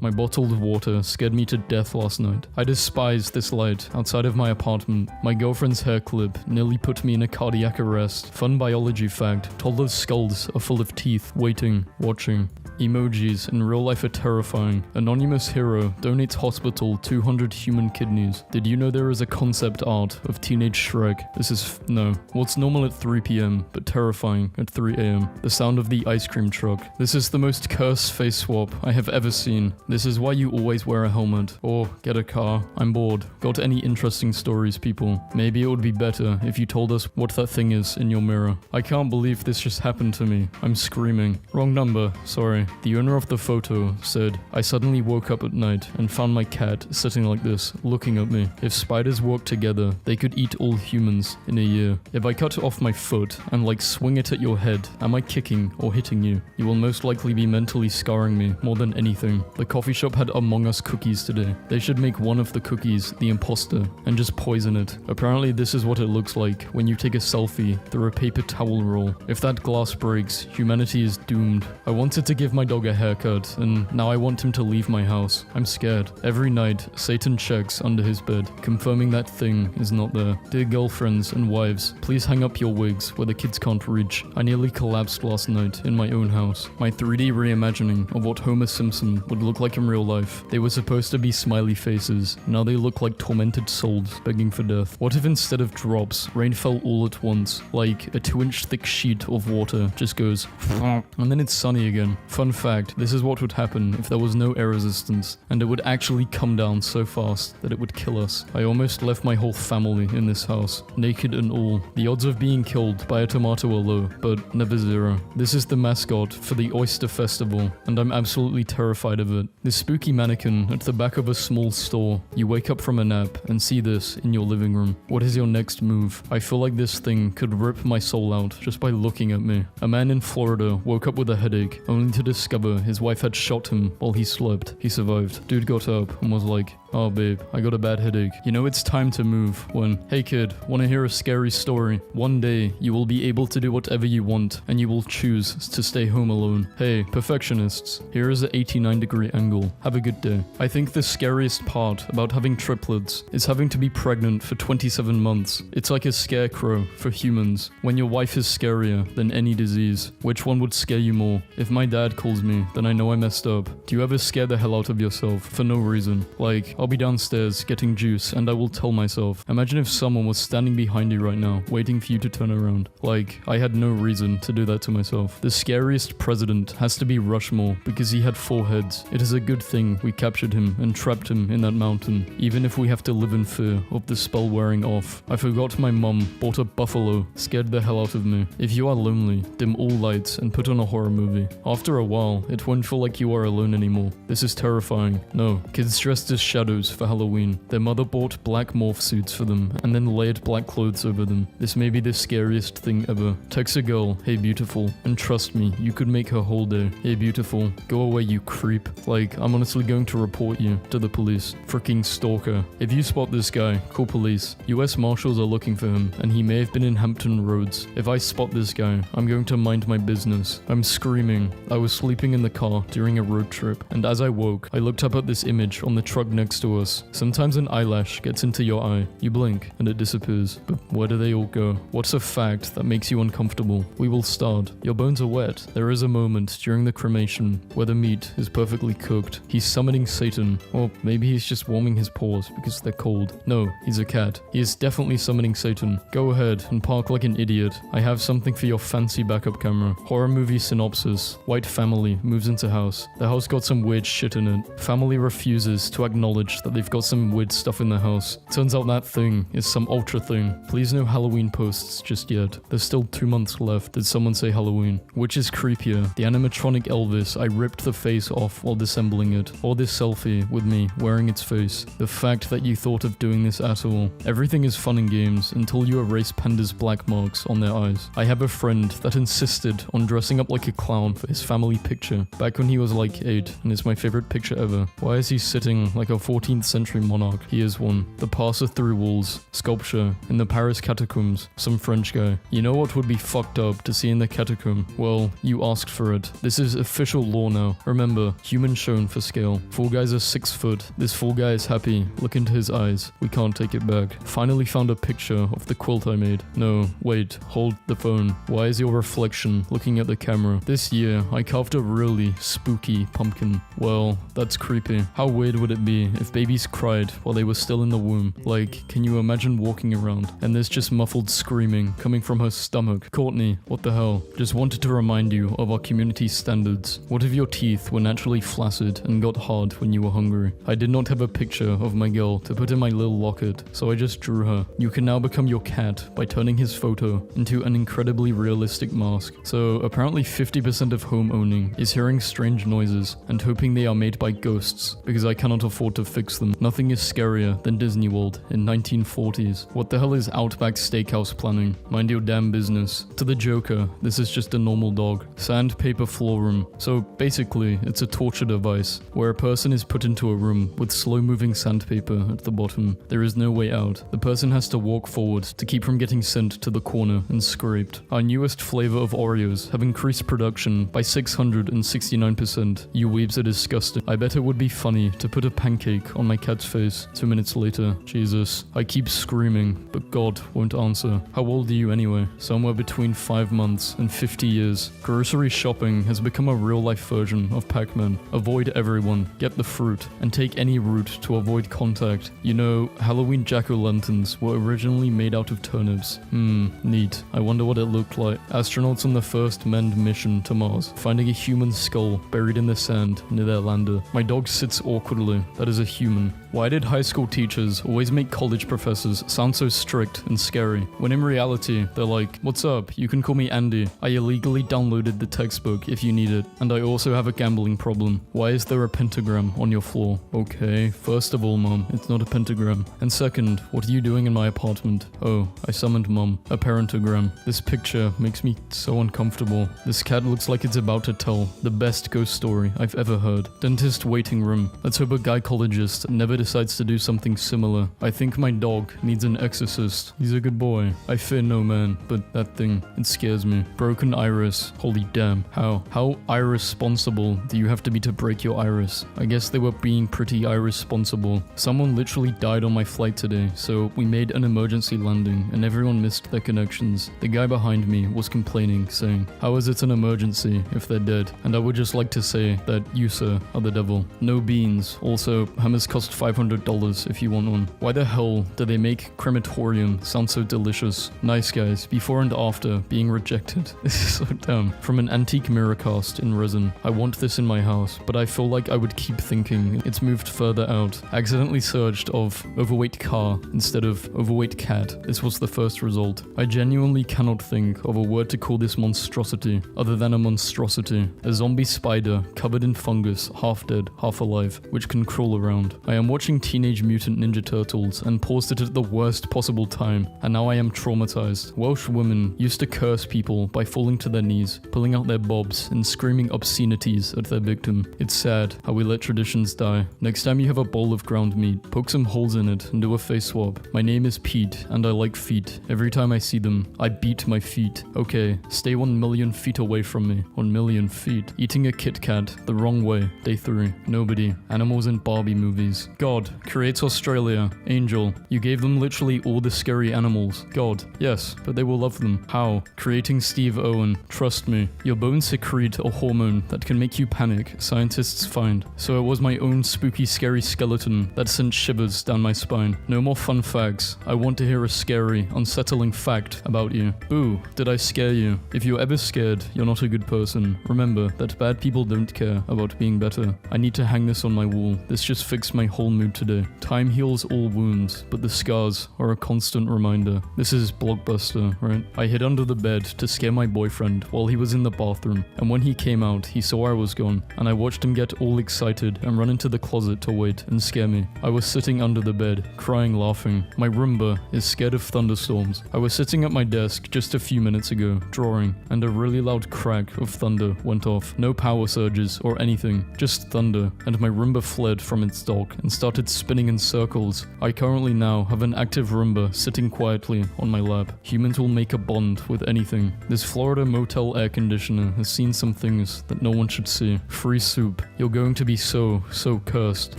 My bottled water scared me to death last night. I despise this light outside of my apartment. My girlfriend's hair clip nearly put me in a cardiac arrest. Fun biology fact, toddlers' skulls are full of teeth, waiting, watching. Emojis in real life are terrifying. Anonymous hero donates hospital 200 human kidneys. Did you know there is a concept art of teenage Shrek? This is no. What's normal at 3 p.m. but terrifying at 3 a.m. The sound of the ice cream truck. This is the most cursed face swap I have ever seen. This is why you always wear a helmet or get a car. I'm bored. Got any interesting stories, people? Maybe it would be better if you told us what that thing is in your mirror. I can't believe this just happened to me. I'm screaming. Wrong number, sorry. The owner of the photo said, I suddenly woke up at night and found my cat sitting like this, looking at me. If spiders worked together, they could eat all humans in a year. If I cut off my foot and like swing it at your head, am I kicking or hitting you? You will most likely be mentally scarring me more than anything. The coffee shop had Among Us cookies today. They should make one of the cookies the imposter and just poison it. Apparently this is what it looks like when you take a selfie through a paper towel roll. If that glass breaks, humanity is doomed. I wanted to give my dog a haircut and now I want him to leave my house. I'm scared. Every night, Satan checks under his bed, confirming that thing is not there. Dear girlfriends and wives, please hang up your wigs where the kids can't reach. I nearly collapsed last night in my own house. My 3D reimagining of what Homer Simpson would look like in real life. They were supposed to be smiley faces. Now they look like tormented souls begging for death. What if instead of drops, rain fell all at once, like a 2-inch thick sheet of water just goes and then it's sunny again. Fun fact, this is what would happen if there was no air resistance, and it would actually come down so fast that it would kill us. I almost left my whole family in this house, naked and all. The odds of being killed by a tomato are low, but never zero. This is the mascot for the Oyster Festival, and I'm absolutely terrified of it. This spooky mannequin at the back of a small store. You wake up from a nap and see this in your living room. What is your next move? I feel like this thing could rip my soul out just by looking at me. A man in Florida woke up with a headache, only to discover his wife had shot him while he slept. He survived. Dude got up and was like, oh babe, I got a bad headache. You know it's time to move when, hey kid, wanna hear a scary story? One day, you will be able to do whatever you want and you will choose to stay home alone. Hey, perfectionists, here is an 89-degree angle. Have a good day. I think the scariest part about having triplets is having to be pregnant for 27 months. It's like a scarecrow for humans. When your wife is scarier than any disease, which one would scare you more? If my dad calls me, then I know I messed up. Do you ever scare the hell out of yourself for no reason? Like, I'll be downstairs getting juice and I will tell myself, imagine if someone was standing behind you right now, waiting for you to turn around. Like, I had no reason to do that to myself. The scariest president has to be Rushmore because he had 4 heads. It is a good thing we captured him and trapped him in that mountain, even if we have to live in fear of the spell wearing off. I forgot my mum bought a buffalo, scared the hell out of me. If you are lonely, dim all lights and put on a horror movie. After a while, it won't feel like you are alone anymore. This is terrifying. No, kids dressed as shadows for Halloween. Their mother bought black morph suits for them and then layered black clothes over them. This may be the scariest thing ever. Text a girl, hey beautiful, and trust me, you could make her whole day. Hey beautiful, go away you creep. Like, I'm honestly going to report you to the police. Freaking stalker. If you spot this guy, call police. US Marshals are looking for him and he may have been in Hampton Roads. If I spot this guy, I'm going to mind my business. I'm screaming. I was sleeping in the car during a road trip, and as I woke, I looked up at this image on the truck next to us. Sometimes an eyelash gets into your eye. You blink, and it disappears. But where do they all go? What's a fact that makes you uncomfortable? We will start. Your bones are wet. There is a moment during the cremation where the meat is perfectly cooked. He's summoning Satan. Or maybe he's just warming his paws because they're cold. No, he's a cat. He is definitely summoning Satan. Go ahead and park like an idiot. I have something for your fancy backup camera. Horror movie synopsis. White family moves into house. The house got some weird shit in it. Family refuses to acknowledge that they've got some weird stuff in the house. Turns out that thing is some ultra thing. Please no Halloween posts just yet. There's still 2 months left. Did someone say Halloween? Which is creepier? The animatronic Elvis I ripped the face off while disassembling it, or this selfie with me wearing its face? The fact that you thought of doing this at all. Everything is fun and games until you erase pandas' black marks on their eyes. I have a friend that insisted on dressing up like a clown for his family picture back when he was like 8, and it's my favorite picture ever. Why is he sitting like a 14th century monarch. He is one. The passer through walls. Sculpture. In the Paris catacombs. Some French guy. You know what would be fucked up to see in the catacomb? Well, you asked for it. This is official law now. Remember, human shown for scale. Fall Guy's a 6 foot. This Fall Guy is happy. Look into his eyes. We can't take it back. Finally found a picture of the quilt I made. No, wait. Hold the phone. Why is your reflection looking at the camera? This year, I carved a really spooky pumpkin. Well, that's creepy. How weird would it be if babies cried while they were still in the womb? Like, can you imagine walking around and there's just muffled screaming coming from her stomach? Courtney, what the hell? Just wanted to remind you of our community standards. What if your teeth were naturally flaccid and got hard when you were hungry? I did not have a picture of my girl to put in my little locket, so I just drew her. You can now become your cat by turning his photo into an incredibly realistic mask. So apparently 50% of home owning is hearing strange noises and hoping they are made by ghosts because I cannot afford to fix them. Nothing is scarier than Disney World in 1940s. What the hell is Outback Steakhouse planning? Mind your damn business. To the Joker, this is just a normal dog. Sandpaper floor room. So basically, it's a torture device where a person is put into a room with slow-moving sandpaper at the bottom. There is no way out. The person has to walk forward to keep from getting sent to the corner and scraped. Our newest flavor of Oreos have increased production by 669%. You weebs are disgusting. I bet it would be funny to put a pancake on my cat's face 2 minutes later. Jesus, I keep screaming, but God won't answer. How old are you anyway? Somewhere between 5 months and 50 years. Grocery shopping has become a real-life version of Pac-Man. Avoid everyone, get the fruit, and take any route to avoid contact. You know, Halloween jack-o'-lanterns were originally made out of turnips. Neat. I wonder what it looked like. Astronauts on the first manned mission to Mars, finding a human skull buried in the sand near their lander. My dog sits awkwardly. That is a human. Why did high school teachers always make college professors sound so strict and scary, when in reality, they're like, "What's up? You can call me Andy. I illegally downloaded the textbook if you need it, and I also have a gambling problem. Why is there a pentagram on your floor?" Okay, first of all, Mom, it's not a pentagram. And second, what are you doing in my apartment? Oh, I summoned Mom. A parentagram. This picture makes me so uncomfortable. This cat looks like it's about to tell the best ghost story I've ever heard. Dentist waiting room. Let's hope a gynecologist never decides to do something similar. I think my dog needs an exorcist. He's a good boy. I fear no man, but that thing, it scares me. Broken iris. Holy damn. How irresponsible do you have to be to break your iris? I guess they were being pretty irresponsible. Someone literally died on my flight today, so we made an emergency landing and everyone missed their connections. The guy behind me was complaining, saying, "How is it an emergency if they're dead?" And I would just like to say that you, sir, are the devil. No beans. Also, hammers cost $500 if you want one. Why the hell do they make crematorium sound so delicious? Nice guys, before and after being rejected. This is so dumb. From an antique mirror cast in resin. I want this in my house, but I feel like I would keep thinking it's moved further out. Accidentally searched of overweight car instead of overweight cat. This was the first result. I genuinely cannot think of a word to call this monstrosity other than a monstrosity. A zombie spider covered in fungus, half dead, half alive, which can crawl around. I am watching Teenage Mutant Ninja Turtles and paused it at the worst possible time, and now I am traumatized. Welsh women used to curse people by falling to their knees, pulling out their bobs, and screaming obscenities at their victim. It's sad how we let traditions die. Next time you have a bowl of ground meat, poke some holes in it and do a face swab. My name is Pete, and I like feet. Every time I see them, I beat my feet. Okay, stay 1 million feet away from me. 1 million feet. Eating a Kit Kat the wrong way. Day 3. Nobody. Animals in Barbie movies. God creates Australia. Angel. You gave them literally all the scary animals. God. Yes, but they will love them. How? Creating Steve Owen. Trust me. Your bones secrete a hormone that can make you panic, scientists find. So it was my own spooky scary skeleton that sent shivers down my spine. No more fun facts. I want to hear a scary, unsettling fact about you. Boo, did I scare you? If you're ever scared, you're not a good person. Remember that bad people don't care about being better. I need to hang this on my wall. This just fixed my whole mood today. Time heals all wounds, but the scars are a constant reminder. This is Blockbuster, right? I hid under the bed to scare my boyfriend while he was in the bathroom, and when he came out, he saw I was gone, and I watched him get all excited and run into the closet to wait and scare me. I was sitting under the bed, crying, laughing. My Roomba is scared of thunderstorms. I was sitting at my desk just a few minutes ago, drawing, and a really loud crack of thunder went off. No power surges or anything, just thunder, and my Roomba fled from its beanstalk and started spinning in circles. I currently now have an active Roomba sitting quietly on my lap. Humans will make a bond with anything. This Florida motel air conditioner has seen some things that no one should see. Free soup. You're going to be so cursed.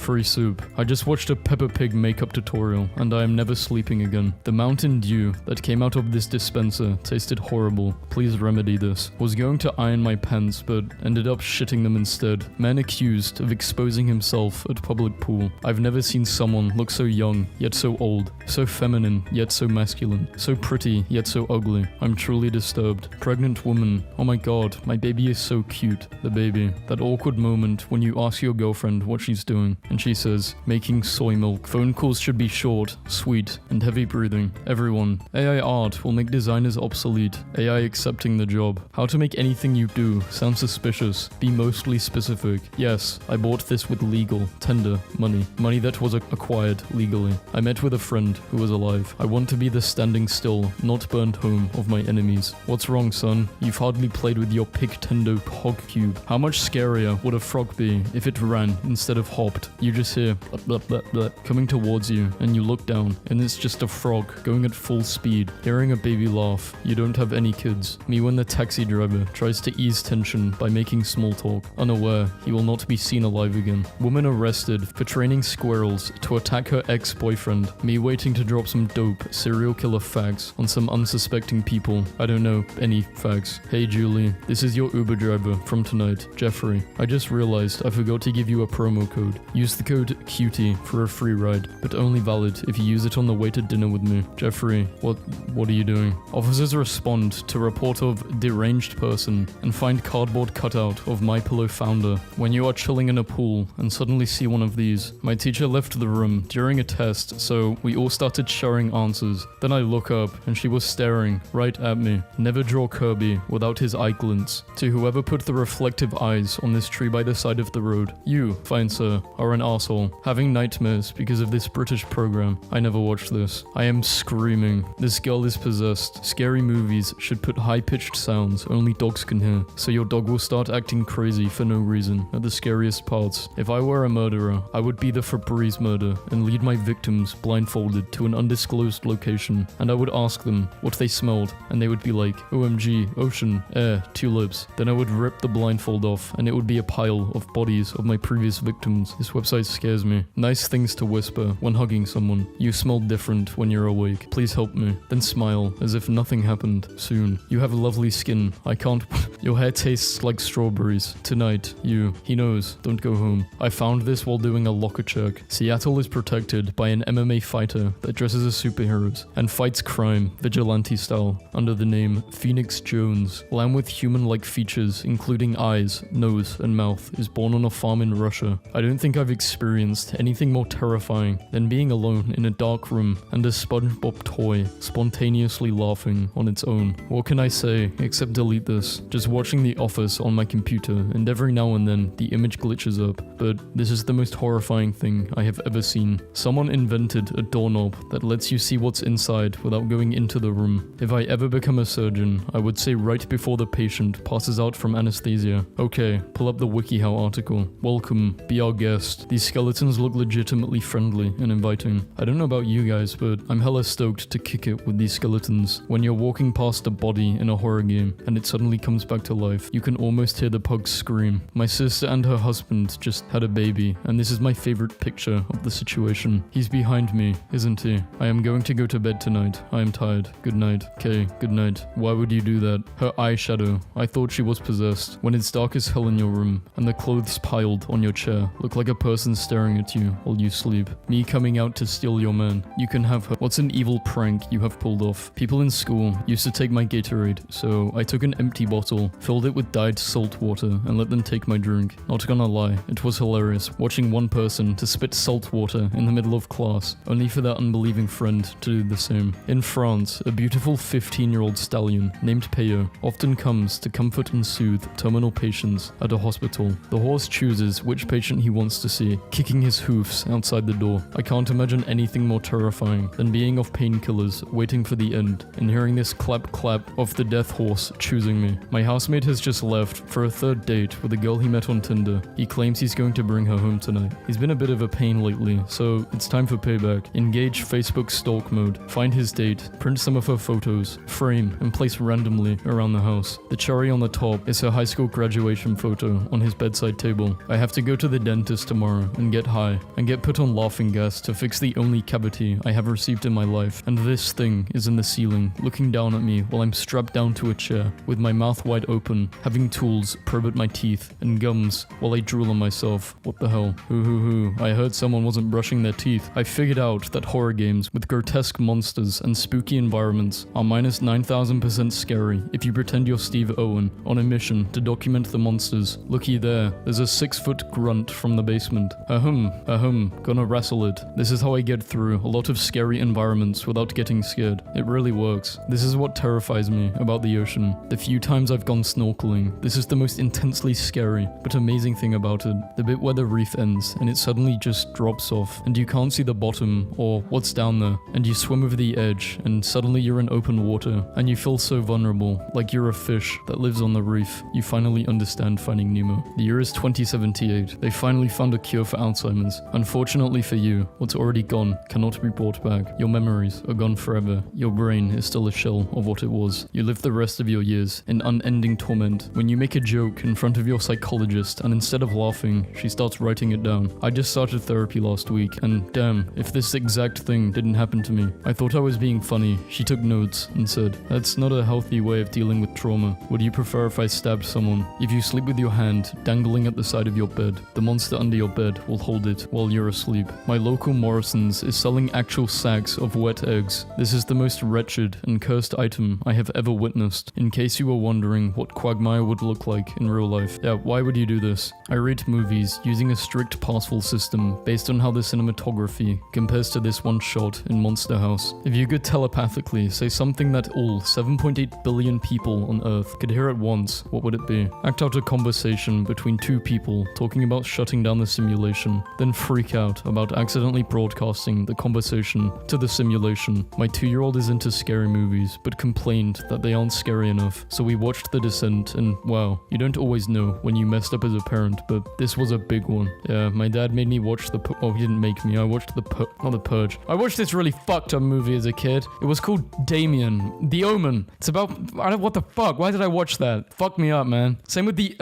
Free soup. I just watched a Peppa Pig makeup tutorial and I am never sleeping again. The Mountain Dew that came out of this dispenser tasted horrible. Please remedy this. Was going to iron my pants but ended up shitting them instead. Man accused of exposing himself at public pool. I've never seen someone look so young yet so old. So feminine yet so masculine. So pretty yet so ugly. I'm truly disturbed. Pregnant woman. Oh my god, my baby is so cute. The baby. That awkward moment when you ask your girlfriend what she's doing and she says, making soy milk. Phone calls should be short, sweet, and heavy breathing. Everyone. AI art will make designers obsolete. AI accepting the job. How to make anything you do sound suspicious. Be mostly specific. Yes, I bought this with legal, tender money. Money that was acquired legally. I met with a friend who was alive. I want to be the standing still, not burned home of my enemies. What's wrong, son? You've hardly played with your Pictendo hog cube. How much scarier would a frog be if it ran instead of hopped? You just hear blah, blah, blah, blah, coming towards you, and you look down, and it's just a frog going at full speed. Hearing a baby laugh. You don't have any kids. Me when the taxi driver tries to ease tension by making small talk. Unaware he will not be seen alive again. Woman arrested for training squirrels to attack her ex-boyfriend. Me waiting to drop some dope serial killer facts on some unsuspecting people. I don't know any facts. Hey Julie, this is your Uber driver from tonight, Jeffrey. I just realized I forgot to give you a promo code. Use the code CUTIE for a free ride, but only valid if you use it on the way to dinner with me. Jeffrey, what are you doing? Officers respond to report of deranged person and find cardboard cutout of My Pillow founder. When you are chilling in a pool and suddenly see one of these. My teacher left the room during a test, so we all started sharing answers. Then I look up and she was staring right at me. Never draw Kirby without his eye glints. To whoever put the reflective eyes on this tree by the side of the road. You, fine sir, are an arsehole. Having nightmares because of this British program. I never watched this. I am screaming. This girl is possessed. Scary movies should put high-pitched sounds only dogs can hear, so your dog will start acting crazy for no reason at the scariest parts. If I were a murderer, I would be the Febreze murder and lead my victims blindfolded to an undisclosed location, and I would ask them what they smelled, and they would be like, OMG, ocean, air, tulips. Then I would rip the blindfold off, and it would be a pile of bodies of my previous victims. This website scares me. Nice things to whisper when hugging someone. You smell different when you're awake. Please help me. Then smile as if nothing happened. Soon. You have lovely skin. I can't. Your hair tastes like strawberries. Tonight, you. He knows. Don't go home. I found this while doing a locker check. Seattle is protected by an MMA fighter that dresses as superheroes and fights crime, vigilante style, under the name Phoenix Jones. Lamb with human-like features, including eyes, nose, and mouth, is born on a farm in Russia. I don't think I've experienced anything more terrifying than being alone in a dark room and a SpongeBob toy spontaneously laughing on its own. What can I say except delete this? Just watching The Office on my computer, and every now and then the image glitches up, but this is the most horrifying thing I have ever seen. Someone invented a doorknob that lets you see what's inside without going into the room. If I ever become a surgeon, I would say right before the patient passes out from anesthesia. Okay, pull up the WikiHow article. Welcome, be our guest. These skeletons look legitimately friendly and inviting. I don't know about you guys, but I'm hella stoked to kick it with these skeletons. When you're walking past a body in a horror game and it suddenly comes back to life, you can almost hear the pug scream. My sister and her husband just had a baby, and this is my favorite picture of the situation. He's behind me, isn't he? I am going to go to bed tonight. I am tired. Good night. Okay, good night. Why would you do that? Her eyeshadow. I thought she was possessed. When it's dark as hell in your room, and the clothes piled on your chair look like a person staring at you while you sleep. Me coming out to steal your man. You can have her. What's an evil prank you have pulled off? People in school used to take my Gatorade, so I took an empty bottle, filled it with dyed salt water, and let them take my drink. Not gonna lie, it was hilarious watching one person to spit salt water in the middle of class, only for their unbelieving friend to do the same. In France, a beautiful 15-year-old stallion named Peyo often comes to comfort and soothe terminal patients at a hospital. The horse chooses which patient he wants to see, kicking his hoofs outside the door. I can't imagine anything more terrifying than being off painkillers, waiting for the end, and hearing this clap-clap of the death horse choosing me. My housemate has just left for a third date with a girl he met on Tinder. He claims he's going to bring her home tonight. He's been a bit of a pain lately, so it's time for payback. Engage Facebook stalk mode. Find his date, print some of her photos, frame, and place randomly around the house. The cherry on the top is her high school graduation photo on his bedside table. I have to go to the dentist tomorrow and get high, and get put on laughing gas to fix the only cavity I have received in my life. And this thing is in the ceiling, looking down at me while I'm strapped down to a chair, with my mouth wide open, having tools probe at my teeth, and gums while I drool on myself. What the hell? Hoo. I heard someone wasn't brushing their teeth. I figured out that horror games with grotesque monsters and spooky environments are minus 9,000% scary if you pretend you're Steve Owen on a mission to document the monsters. Looky there, there's a 6-foot grunt from the basement. Ahem, gonna wrestle it. This is how I get through a lot of scary environments without getting scared. It really works. This is what terrifies me about the ocean. The few times I've gone snorkeling, this is the most intensely scary but amazing thing about it. The bit where the reef ends and it suddenly just drops off and you can't see the bottom or what's down there, and you swim over the edge and suddenly you're in open water and you feel so vulnerable, like you're a fish that lives on the reef. You finally understand Finding Nemo. The year is 2078. They finally found a cure for Alzheimer's. Unfortunately for you, what's already gone cannot be brought back. Your memories are gone forever. Your brain is still a shell of what it was. You live the rest of your years in unending torment. When you make a joke in front of your psychologist and instead of laughing, she starts writing it down. I just started therapy last week and damn, if this exact thing didn't happen to me. I thought I was being funny. She took notes and said, "That's not a healthy way of dealing with trauma. Would you prefer if I stabbed someone? If you sleep with your hand dangling at the side of your bed, the monster under your bed will hold it while you're asleep." My local Morrison's is selling actual sacks of wet eggs. This is the most wretched and cursed item I have ever witnessed, in case you were wondering what Quagmire would look like in real life. Yeah, why would you do this? I rate movies using a strict passful system based on how the cinematography compares to this one shot in Monster House. If you could telepathically say something that all 7.8 billion people on Earth could hear at once, what would it be? Act out a conversation between two people talking about shutting down the simulation, then freak out about accidentally broadcasting the conversation to the simulation. My 2-year-old is into scary movies, but complained that they aren't scary enough, so we watched The Descent, and wow, you don't always know when you messed up as a parent, but this was a big one. Yeah, my dad made me watch he didn't make me, I watched not The Purge. I watched this really fucked up movie as a kid. It was called Damien, The Omen. It's about, what the fuck, why did I watch that? Fuck me up, man. Same with the,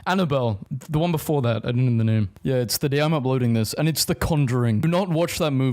Annabelle, the one before that, I didn't know the name. Yeah, it's the day I'm uploading this, and it's The Conjuring. Do not watch that movie.